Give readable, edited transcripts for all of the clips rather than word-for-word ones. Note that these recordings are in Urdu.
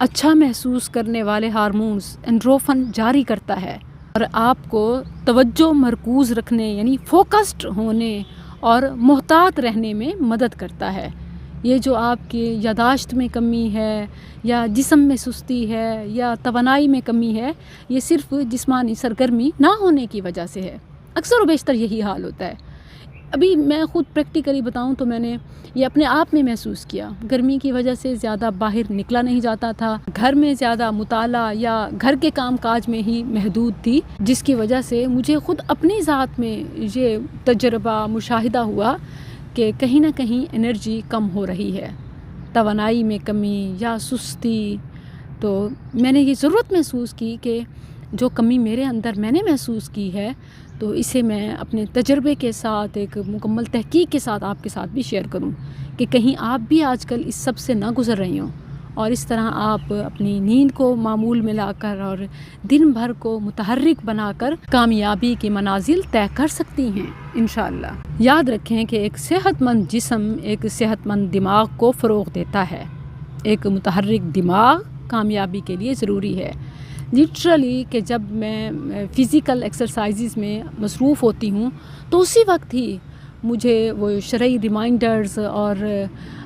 اچھا محسوس کرنے والے ہارمونز اینڈروفن جاری کرتا ہے اور آپ کو توجہ مرکوز رکھنے یعنی فوکسڈ ہونے اور محتاط رہنے میں مدد کرتا ہے۔ یہ جو آپ کی یادداشت میں کمی ہے یا جسم میں سستی ہے یا توانائی میں کمی ہے، یہ صرف جسمانی سرگرمی نہ ہونے کی وجہ سے ہے۔ اکثر و بیشتر یہی حال ہوتا ہے۔ ابھی میں خود پریکٹیکلی بتاؤں تو میں نے یہ اپنے آپ میں محسوس کیا۔ گرمی کی وجہ سے زیادہ باہر نکلا نہیں جاتا تھا، گھر میں زیادہ مطالعہ یا گھر کے کام کاج میں ہی محدود تھی، جس کی وجہ سے مجھے خود اپنی ذات میں یہ تجربہ مشاہدہ ہوا کہ کہیں نہ کہیں انرجی کم ہو رہی ہے، توانائی میں کمی یا سستی۔ تو میں نے یہ ضرورت محسوس کی کہ جو کمی میرے اندر میں نے محسوس کی ہے تو اسے میں اپنے تجربے کے ساتھ ایک مکمل تحقیق کے ساتھ آپ کے ساتھ بھی شیئر کروں کہ کہیں آپ بھی آج کل اس سب سے نہ گزر رہی ہوں، اور اس طرح آپ اپنی نیند کو معمول میں لا کر اور دن بھر کو متحرک بنا کر کامیابی کی منازل طے کر سکتی ہیں انشاءاللہ۔ یاد رکھیں کہ ایک صحت مند جسم ایک صحت مند دماغ کو فروغ دیتا ہے۔ ایک متحرک دماغ کامیابی کے لیے ضروری ہے۔ لٹرلی کہ جب میں فزیکل ایکسرسائزز میں مصروف ہوتی ہوں تو اسی وقت ہی مجھے وہ شرعی ریمائنڈرز اور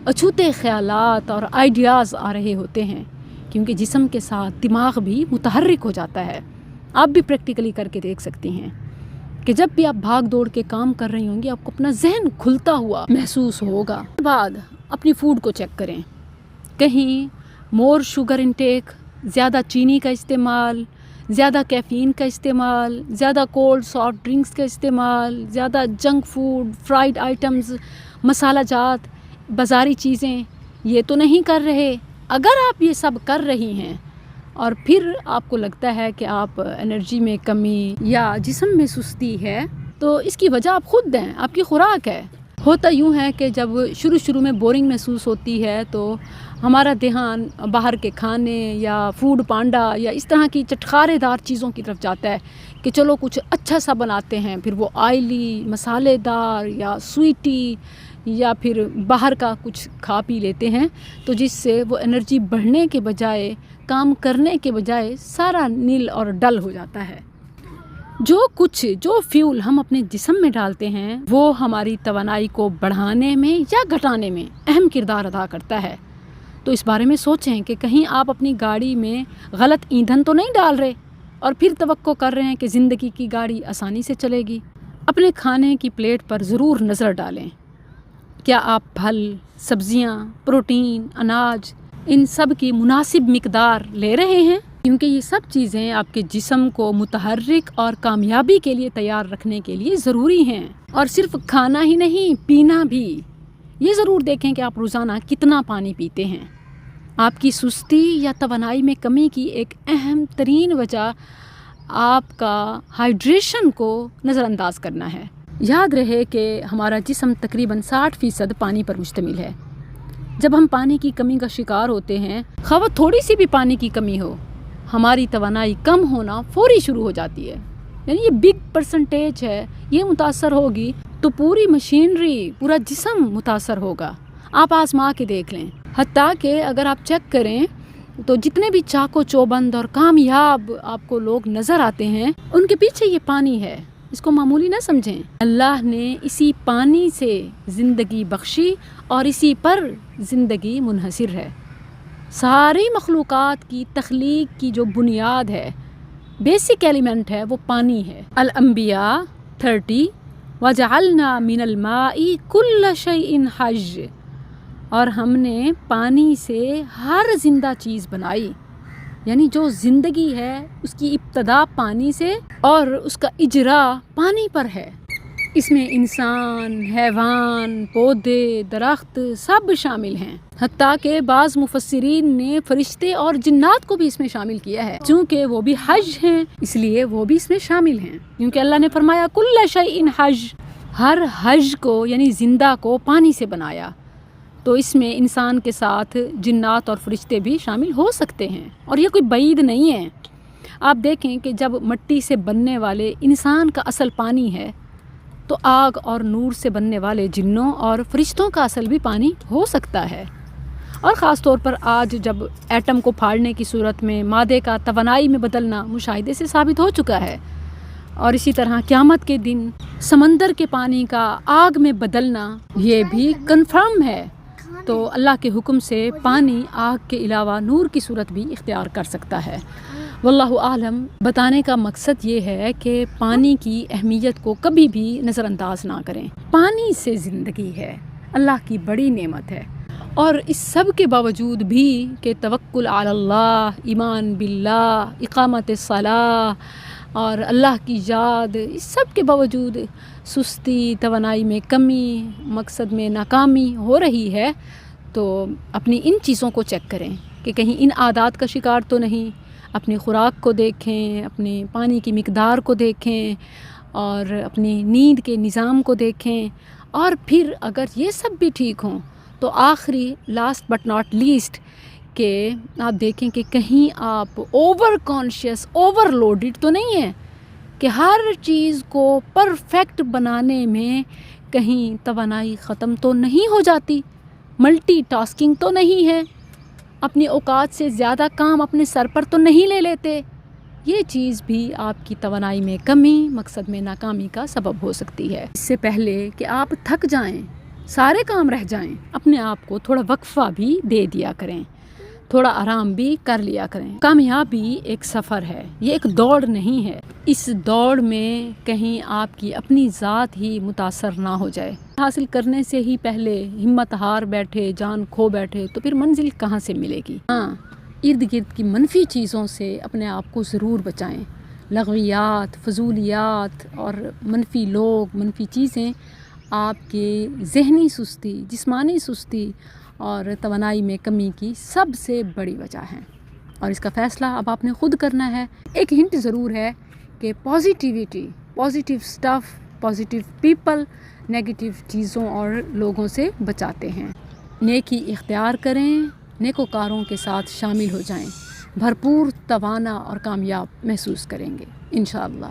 اچھوتے خیالات اور آئیڈیاز آ رہے ہوتے ہیں، کیونکہ جسم کے ساتھ دماغ بھی متحرک ہو جاتا ہے۔ آپ بھی پریکٹیکلی کر کے دیکھ سکتی ہیں کہ جب بھی آپ بھاگ دوڑ کے کام کر رہی ہوں گی آپ کو اپنا ذہن کھلتا ہوا محسوس ہوگا۔ اس کے بعد اپنی فوڈ کو چیک کریں، کہیں مور شوگر انٹیک، زیادہ چینی کا استعمال، زیادہ کیفین کا استعمال، زیادہ کولڈ سافٹ ڈرنکس کا استعمال، زیادہ جنک فوڈ، فرائیڈ آئٹمز، مسالہ جات، بازاری چیزیں یہ تو نہیں کر رہے۔ اگر آپ یہ سب کر رہی ہیں اور پھر آپ کو لگتا ہے کہ آپ انرجی میں کمی یا جسم میں سستی ہے تو اس کی وجہ آپ خود دیں، آپ کی خوراک ہے۔ ہوتا یوں ہے کہ جب شروع میں بورنگ محسوس ہوتی ہے تو ہمارا دھیان باہر کے کھانے یا فوڈ پانڈا یا اس طرح کی چٹخارے دار چیزوں کی طرف جاتا ہے کہ چلو کچھ اچھا سا بناتے ہیں، پھر وہ آئلی، مسالے دار یا سویٹی یا پھر باہر کا کچھ کھا پی لیتے ہیں، تو جس سے وہ انرجی بڑھنے کے بجائے کام کرنے کے بجائے سارا نیل اور ڈل ہو جاتا ہے۔ جو فیول ہم اپنے جسم میں ڈالتے ہیں وہ ہماری توانائی کو بڑھانے میں یا گھٹانے میں اہم کردار ادا کرتا ہے۔ تو اس بارے میں سوچیں کہ کہیں آپ اپنی گاڑی میں غلط ایندھن تو نہیں ڈال رہے اور پھر توقع کر رہے ہیں کہ زندگی کی گاڑی آسانی سے چلے گی۔ اپنے کھانے کی پلیٹ پر ضرور نظر ڈالیں، کیا آپ پھل، سبزیاں، پروٹین، اناج ان سب کی مناسب مقدار لے رہے ہیں، کیونکہ یہ سب چیزیں آپ کے جسم کو متحرک اور کامیابی کے لیے تیار رکھنے کے لیے ضروری ہیں۔ اور صرف کھانا ہی نہیں، پینا بھی۔ یہ ضرور دیکھیں کہ آپ روزانہ کتنا پانی پیتے ہیں۔ آپ کی سستی یا توانائی میں کمی کی ایک اہم ترین وجہ آپ کا ہائیڈریشن کو نظر انداز کرنا ہے۔ یاد رہے کہ ہمارا جسم تقریباً 60% پانی پر مشتمل ہے۔ جب ہم پانی کی کمی کا شکار ہوتے ہیں، خواہ تھوڑی سی بھی پانی کی کمی ہو، ہماری توانائی کم ہونا فوری شروع ہو جاتی ہے۔ یعنی یہ بگ پرسنٹیج ہے، یہ متاثر ہوگی تو پوری مشینری، پورا جسم متاثر ہوگا۔ آپ آزما کے دیکھ لیں، حتیٰ کہ اگر آپ چیک کریں تو جتنے بھی چاقو چوبند اور کامیاب آپ کو لوگ نظر آتے ہیں ان کے پیچھے یہ پانی ہے، اس کو معمولی نہ سمجھیں۔ اللہ نے اسی پانی سے زندگی بخشی اور اسی پر زندگی منحصر ہے۔ ساری مخلوقات کی تخلیق کی جو بنیاد ہے، بیسک ایلیمنٹ ہے، وہ پانی ہے۔ الانبیاء 30 وَجَعَلْنَا مِنَ الْمَاءِ كُلَّ شَيْءٍ حَيٍّ، اور ہم نے پانی سے ہر زندہ چیز بنائی۔ یعنی جو زندگی ہے اس کی ابتدا پانی سے اور اس کا اجرا پانی پر ہے۔ اس میں انسان، حیوان، پودے، درخت سب شامل ہیں، حتیٰ کہ بعض مفسرین نے فرشتے اور جنات کو بھی اس میں شامل کیا ہے، چونکہ وہ بھی حج ہیں اس لیے وہ بھی اس میں شامل ہیں، کیونکہ اللہ نے فرمایا کل شیء حج، ہر حج کو یعنی زندہ کو پانی سے بنایا۔ تو اس میں انسان کے ساتھ جنات اور فرشتے بھی شامل ہو سکتے ہیں، اور یہ کوئی بعید نہیں ہے۔ آپ دیکھیں کہ جب مٹی سے بننے والے انسان کا اصل پانی ہے تو آگ اور نور سے بننے والے جنوں اور فرشتوں کا اصل بھی پانی ہو سکتا ہے۔ اور خاص طور پر آج جب ایٹم کو پھاڑنے کی صورت میں مادے کا توانائی میں بدلنا مشاہدے سے ثابت ہو چکا ہے، اور اسی طرح قیامت کے دن سمندر کے پانی کا آگ میں بدلنا یہ بھی کنفرم ہے۔ تو اللہ کے حکم سے پانی آگ کے علاوہ نور کی صورت بھی اختیار کر سکتا ہے۔ واللہ اعلم۔ بتانے کا مقصد یہ ہے کہ پانی کی اہمیت کو کبھی بھی نظر انداز نہ کریں۔ پانی سے زندگی ہے، اللہ کی بڑی نعمت ہے، اور اس سب کے باوجود بھی کہ توکل علی اللہ، ایمان باللہ، اقامت الصلاۃ اور اللہ کی یاد، اس سب کے باوجود سستی، توانائی میں کمی، مقصد میں ناکامی ہو رہی ہے، تو اپنی ان چیزوں کو چیک کریں کہ کہیں ان عادات کا شکار تو نہیں۔ اپنی خوراک کو دیکھیں، اپنی پانی کی مقدار کو دیکھیں، اور اپنی نیند کے نظام کو دیکھیں، اور پھر اگر یہ سب بھی ٹھیک ہوں تو آخری لاسٹ بٹ ناٹ لیسٹ کہ آپ دیکھیں کہ کہیں آپ اوور کانشیس، اوور لوڈڈ تو نہیں ہیں، کہ ہر چیز کو پرفیکٹ بنانے میں کہیں توانائی ختم تو نہیں ہو جاتی، ملٹی ٹاسکنگ تو نہیں ہے، اپنی اوقات سے زیادہ کام اپنے سر پر تو نہیں لے لیتے۔ یہ چیز بھی آپ کی توانائی میں کمی، مقصد میں ناکامی کا سبب ہو سکتی ہے۔ اس سے پہلے کہ آپ تھک جائیں، سارے کام رہ جائیں، اپنے آپ کو تھوڑا وقفہ بھی دے دیا کریں، تھوڑا آرام بھی کر لیا کریں۔ کامیابی ایک سفر ہے، یہ ایک دوڑ نہیں ہے۔ اس دوڑ میں کہیں آپ کی اپنی ذات ہی متاثر نہ ہو جائے۔ حاصل کرنے سے ہی پہلے ہمت ہار بیٹھے، جان کھو بیٹھے تو پھر منزل کہاں سے ملے گی؟ ہاں، ارد گرد کی منفی چیزوں سے اپنے آپ کو ضرور بچائیں۔ لغویات، فضولیات اور منفی لوگ، منفی چیزیں آپ کے ذہنی سستی، جسمانی سستی اور توانائی میں کمی کی سب سے بڑی وجہ ہے، اور اس کا فیصلہ اب آپ نے خود کرنا ہے۔ ایک ہنٹ ضرور ہے کہ positivity, positive stuff, positive people negative چیزوں اور لوگوں سے بچاتے ہیں۔ نیکی اختیار کریں، نیکوکاروں کے ساتھ شامل ہو جائیں، بھرپور توانا اور کامیاب محسوس کریں گے انشاءاللہ۔